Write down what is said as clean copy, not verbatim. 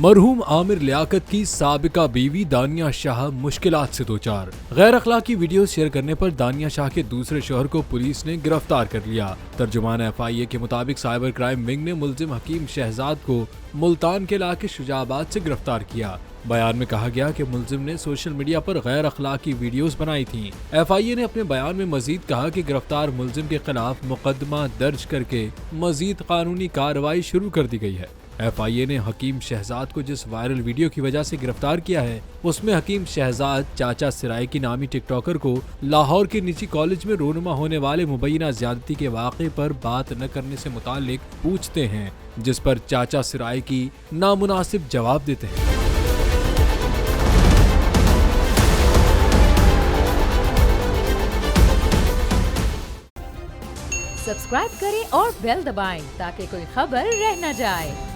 मरहूम आमिर लियाकत की साबिका बीवी दानिया शाह मुश्किलात से दो चार। गैर अखलाकी वीडियो शेयर करने पर दानिया शाह के दूसरे शौहर को पुलिस ने गिरफ्तार कर लिया। तर्जुमान FIA के मुताबिक साइबर क्राइम विंग ने मुलजिम हकीम शहजाद को मुल्तान के इलाके शुजाबाद से गिरफ्तार किया। बयान में कहा गया कि मुलजिम ने सोशल मीडिया पर गैर अखलाकी वीडियोस बनाई थीं। FIA ने अपने बयान में मजीद कहा कि गिरफ्तार मुलजिम के खिलाफ मुकदमा दर्ज करके मजीद कानूनी कार्रवाई शुरू कर दी गई है। FIA ने हकीम शहजाद को जिस वायरल वीडियो की वजह से गिरफ्तार किया है, उसमें हकीम शहजाद चाचा सिराइकी नामी टिकटॉकर को लाहौर के निजी कॉलेज में रोनुमा होने वाले मुबैना ज्यादती के वाक़े पर बात न करने से मुताल्लिक पूछते हैं, जिस पर चाचा सिराइकी नामुनासिब जवाब देते हैं। सब्सक्राइब करें और बेल दबाएं ताकि कोई खबर रह न जाए।